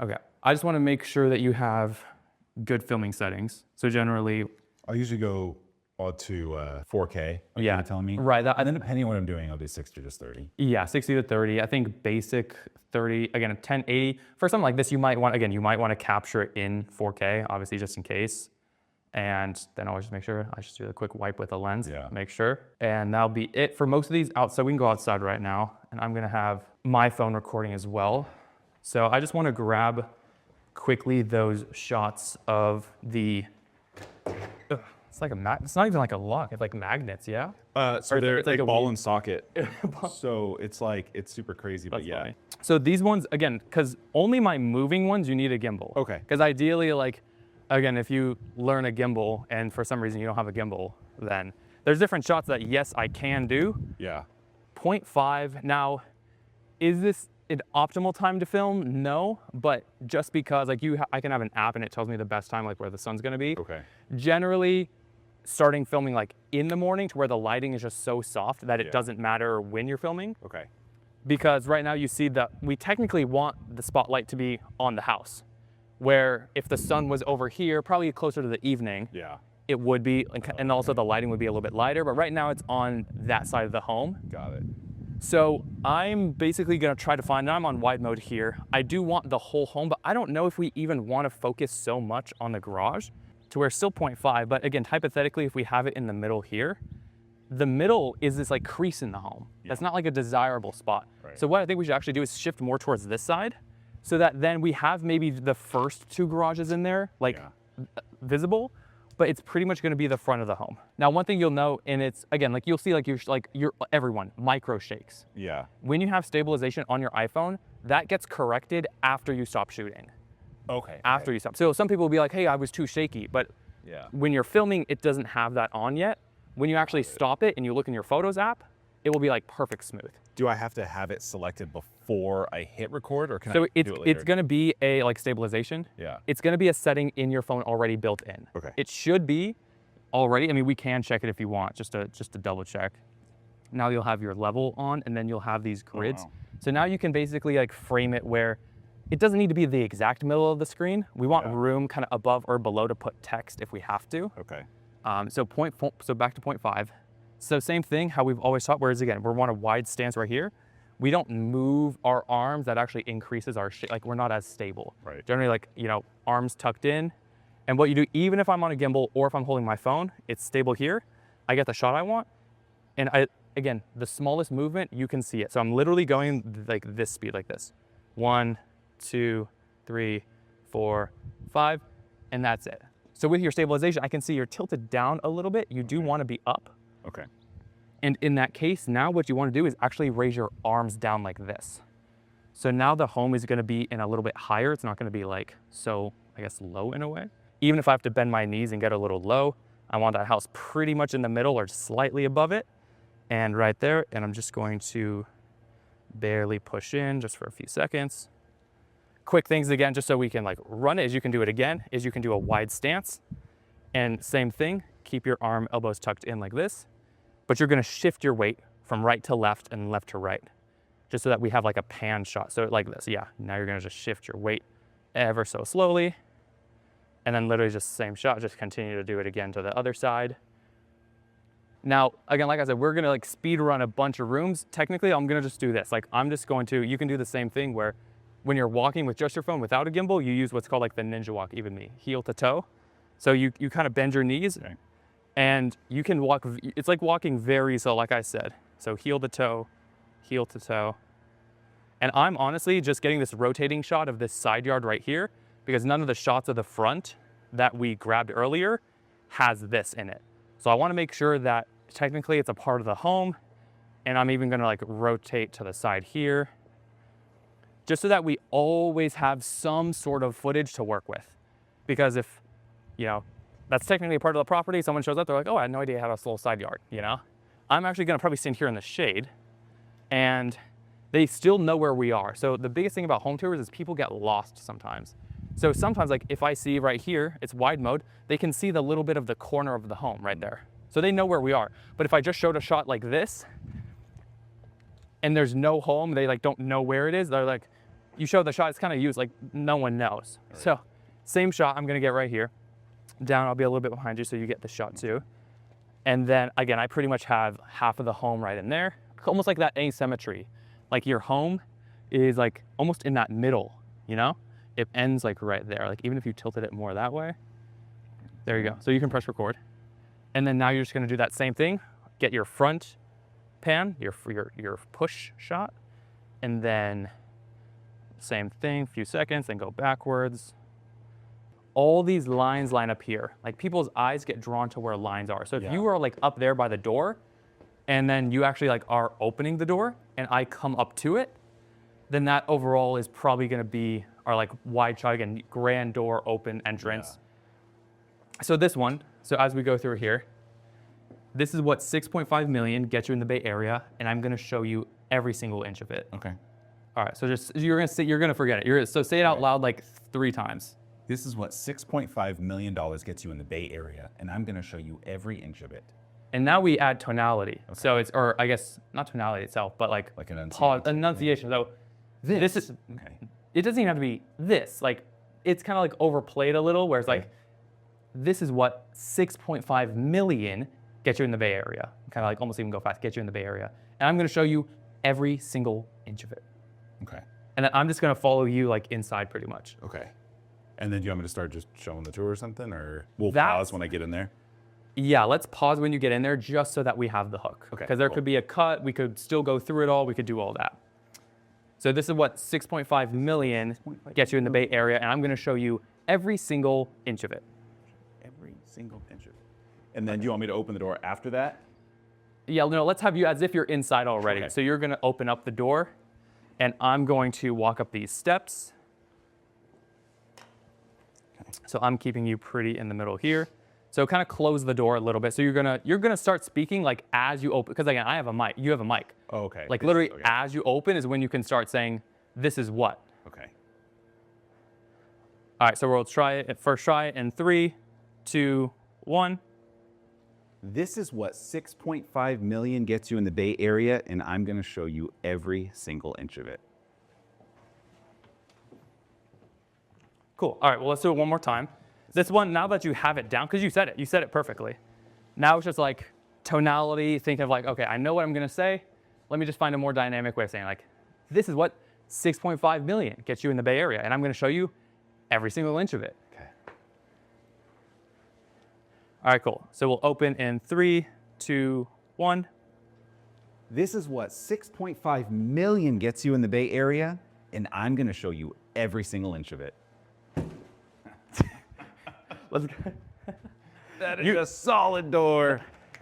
Okay. I just want to make sure that you have good filming settings. So generally, I'll usually go all to 4K, like yeah, you were telling me. right. And then depending on what I'm doing, I'll do 60 or just 30. Yeah, 60 to 30. I think basic 30, again, 1080. For something like this, you might want to capture it in 4K, obviously just in case. And then I'll just make sure, I just do a quick wipe with a lens, make sure. And that'll be it for most of these outside. We can go outside right now, and I'm gonna have my phone recording as well. So I just wanna grab quickly those shots of the, it's like it's not even like a lock, it's like magnets, yeah? So they're it's like like a ball weed- and socket. So it's like, it's super crazy, but yeah. Funny. So these ones, again, because only my moving ones, you need a gimbal. Okay. Because ideally, like, again, if you learn a gimbal and for some reason you don't have a gimbal, then there's different shots that, yes, I can do. Yeah. 0.5. Now, is this an optimal time to film? No, but just because like I can have an app and it tells me the best time, like where the sun's gonna be. Okay. Generally, starting filming like in the morning to where the lighting is just so soft that it doesn't matter when you're filming. Okay. Because right now you see that we technically want the spotlight to be on the house, where if the sun was over here, probably closer to the evening, it would be, and also the lighting would be a little bit lighter, but right now it's on that side of the home. Got it. So I'm basically gonna try to find, and I'm on wide mode here. I do want the whole home, but I don't know if we even wanna focus so much on the garage to where it's still 0.5, but again, hypothetically, if we have it in the middle here, the middle is this like crease in the home. That's not like a desirable spot. Right. So what I think we should actually do is shift more towards this side so that then we have maybe the first two garages in there, like visible, but it's pretty much gonna be the front of the home. Now, one thing you'll know, and it's, again, like you'll see like everyone, micro shakes. Yeah. When you have stabilization on your iPhone, that gets corrected after you stop shooting. Okay. After you stop. So some people will be like, hey, I was too shaky, but when you're filming, it doesn't have that on yet. When you actually stop it and you look in your Photos app, it will be like perfect smooth. Do I have to have it selected before I hit record, or can I So do it later? it's gonna be a like stabilization. Yeah. It's gonna be a setting in your phone already built in. Okay. It should be already. I mean, we can check it if you want, just to double check. Now you'll have your level on, and then you'll have these grids. wow. So now you can basically like frame it where it doesn't need to be the exact middle of the screen. We want room kind of above or below to put text if we have to. Okay. So back to 0.5. So same thing, how we've always taught, whereas again, we want a wide stance right here. We don't move our arms, that actually increases our like we're not as stable. Right. Generally, like, you know, arms tucked in. And what you do, even if I'm on a gimbal or if I'm holding my phone, it's stable here. I get the shot I want. And again, the smallest movement, you can see it. So I'm literally going like this speed, like this. 1, 2, 3, 4, 5, and that's it. So with your stabilization, I can see you're tilted down a little bit. You do want to be up. Okay. And in that case, now what you want to do is actually raise your arms down like this. So now the home is going to be in a little bit higher. It's not going to be like so, I guess, low in a way. Even if I have to bend my knees and get a little low, I want that house pretty much in the middle or slightly above it. And right there, and I'm just going to barely push in just for a few seconds. Quick things again, just so we can like run it, is you can do it again, is you can do a wide stance. And same thing, keep your elbows tucked in like this, but you're gonna shift your weight from right to left and left to right, just so that we have like a pan shot. So like this, now you're gonna just shift your weight ever so slowly, and then literally just same shot, just continue to do it again to the other side. Now, again, like I said, we're gonna like speed run a bunch of rooms. Technically, I'm gonna just do this. Like I'm just going to, you can do the same thing where when you're walking with just your phone without a gimbal, you use what's called like the ninja walk, even me, heel to toe. So you kind of bend your knees and you can walk, it's like walking very slow, like I said. So heel to toe, heel to toe. And I'm honestly just getting this rotating shot of this side yard right here because none of the shots of the front that we grabbed earlier has this in it. So I wanna make sure that technically it's a part of the home, and I'm even gonna like rotate to the side here, just so that we always have some sort of footage to work with. Because if, you know, that's technically a part of the property, someone shows up, they're like, oh, I had no idea I had a little side yard, you know? I'm actually gonna probably stand here in the shade, and they still know where we are. So the biggest thing about home tours is people get lost sometimes. So sometimes, like if I see right here, it's wide mode, they can see the little bit of the corner of the home right there. So they know where we are. But if I just showed a shot like this, and there's no home, they like don't know where it is, they're like, you show the shot, it's kind of used, like no one knows. Right. So same shot I'm gonna get right here. Down, I'll be a little bit behind you so you get the shot too. And then again, I pretty much have half of the home right in there. Almost like that asymmetry. Like your home is like almost in that middle, you know? It ends like right there. Like even if you tilted it more that way, there you go. So you can press record. And then now you're just gonna do that same thing. Get your front pan, your push shot, and then same thing, few seconds, then go backwards. All these lines line up here. Like people's eyes get drawn to where lines are. So if you are like up there by the door, and then you actually like are opening the door, and I come up to it, then that overall is probably gonna be our like wide shot again, grand door open entrance. Yeah. So this one, so as we go through here, this is what 6.5 million gets you in the Bay Area, and I'm gonna show you every single inch of it. Okay. All right, so just, you're gonna forget it. So say it out loud like 3 times. This is what $6.5 million gets you in the Bay Area, and I'm gonna show you every inch of it. And now we add tonality. Okay. So it's, or I guess not tonality itself, but like enunciation. So this is, okay. It doesn't even have to be this. Like it's kind of like overplayed a little, where it's like, this is what 6.5 million gets you in the Bay Area. Kind of like almost even go fast, get you in the Bay Area. And I'm gonna show you every single inch of it. Okay. And then I'm just gonna follow you like inside pretty much. Okay. And then do you want me to start just showing the tour or something, or we'll pause when I get in there? Yeah, let's pause when you get in there just so that we have the hook. Okay. Because there could be a cut, we could still go through it all, we could do all that. So this is what 6.5 million gets you in the Bay Area, and I'm gonna show you every single inch of it. Every single inch of it. And then do you want me to open the door after that? Yeah, no, let's have you as if you're inside already. Okay. So you're gonna open up the door, and I'm going to walk up these steps. So I'm keeping you pretty in the middle here. So kind of close the door a little bit. So you're gonna start speaking like as you open, because again, I have a mic, you have a mic. Oh, okay. Like literally as you open is when you can start saying, this is what. Okay. All right, so we'll try it, first try it in 3, 2, 1. This is what 6.5 million gets you in the Bay Area, and I'm gonna show you every single inch of it. Cool, all right, well, let's do it one more time. This one, now that you have it down, because you said it perfectly. Now it's just like tonality, thinking of like, okay, I know what I'm gonna say. Let me just find a more dynamic way of saying like, this is what 6.5 million gets you in the Bay Area, and I'm gonna show you every single inch of it. Okay. All right, cool. So we'll open in 3, 2, 1. This is what 6.5 million gets you in the Bay Area, and I'm gonna show you every single inch of it. Let's go. That is a solid door,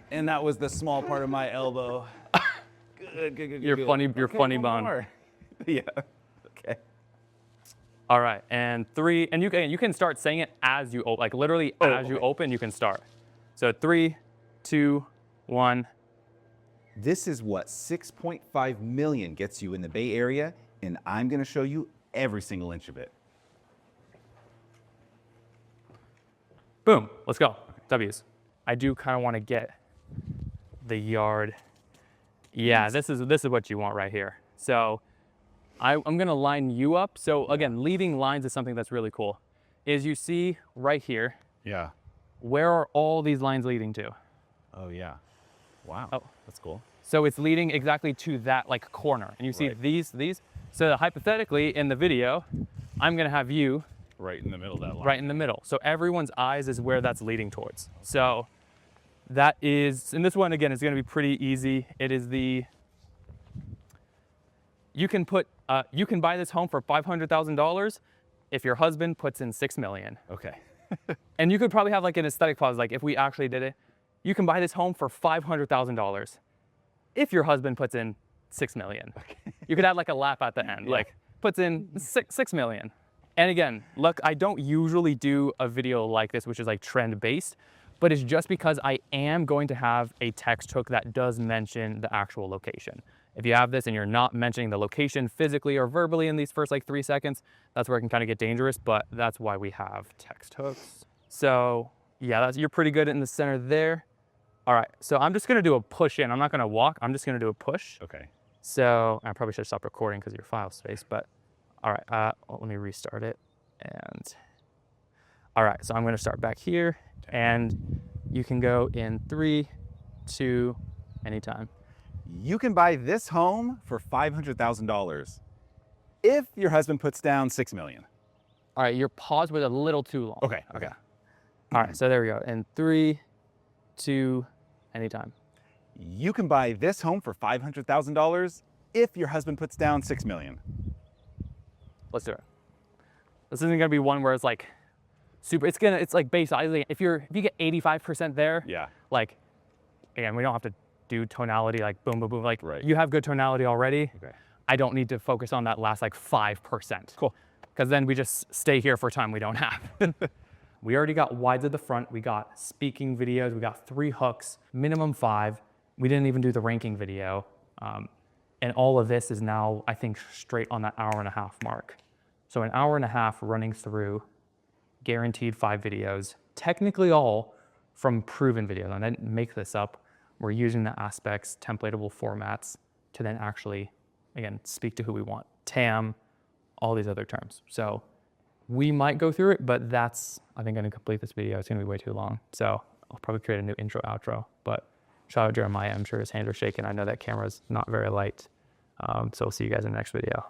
and that was the small part of my elbow. Good. You're funny, Bond. Yeah, okay. All right, and 3, and you can start saying it as you open, like literally as you open, you can start. So 3, 2, 1. This is what 6.5 million gets you in the Bay Area, and I'm gonna show you every single inch of it. Boom, let's go, W's. I do kind of want to get the yard. Yeah, this is what you want right here. So I'm gonna line you up. So again, leading lines is something that's really cool. Is you see right here, yeah, where are all these lines leading to? Oh yeah, wow, that's cool. So it's leading exactly to that like corner. And you see these. So hypothetically in the video, I'm gonna have you right in the middle of that line. Right in the middle. So everyone's eyes is where that's leading towards. So that is, and this one again is gonna be pretty easy. It is the, you can buy this home for $500,000 if your husband puts in 6 million. Okay. And you could probably have like an aesthetic pause, like if we actually did it, you can buy this home for $500,000 if your husband puts in 6 million. Okay. You could add like a laugh at the end, like puts in 6 million. And again, look, I don't usually do a video like this, which is like trend based, but it's just because I am going to have a text hook that does mention the actual location. If you have this and you're not mentioning the location physically or verbally in these first like 3 seconds, that's where it can kind of get dangerous, but that's why we have text hooks. So yeah, you're pretty good in the center there. All right, so I'm just gonna do a push in. I'm not gonna walk, I'm just gonna do a push. Okay. So I probably should stop recording because of your file space, but All right, let me restart it. And all right, so I'm gonna start back here and you can go in 3, 2, anytime. You can buy this home for $500,000 if your husband puts down $6 million. All right, your pause was a little too long. Okay. All right, so there we go. In 3, 2, anytime. You can buy this home for $500,000 if your husband puts down $6 million. Let's do it. This isn't gonna be one where it's like super, it's like based, if you get 85% there, Yeah. like, again, we don't have to do tonality like boom, boom, boom. Like Right. you have good tonality already. Okay. I don't need to focus on that last like 5%. Cool. Because then we just stay here for time we don't have. We already got wides at the front. We got speaking videos. We got 3 hooks, minimum 5. We didn't even do the ranking video. And all of this is now, I think, straight on that hour-and-a-half mark. So an hour and a half running through, guaranteed 5 videos, technically all from proven videos. I didn't make this up. We're using the aspects, templatable formats to then actually, again, speak to who we want. TAM, all these other terms. So we might go through it, but that's, I think, gonna complete this video. It's gonna be way too long. So I'll probably create a new intro, outro, but shout out Jeremiah. I'm sure his hands are shaking. I know that camera's not very light. So we'll see you guys in the next video.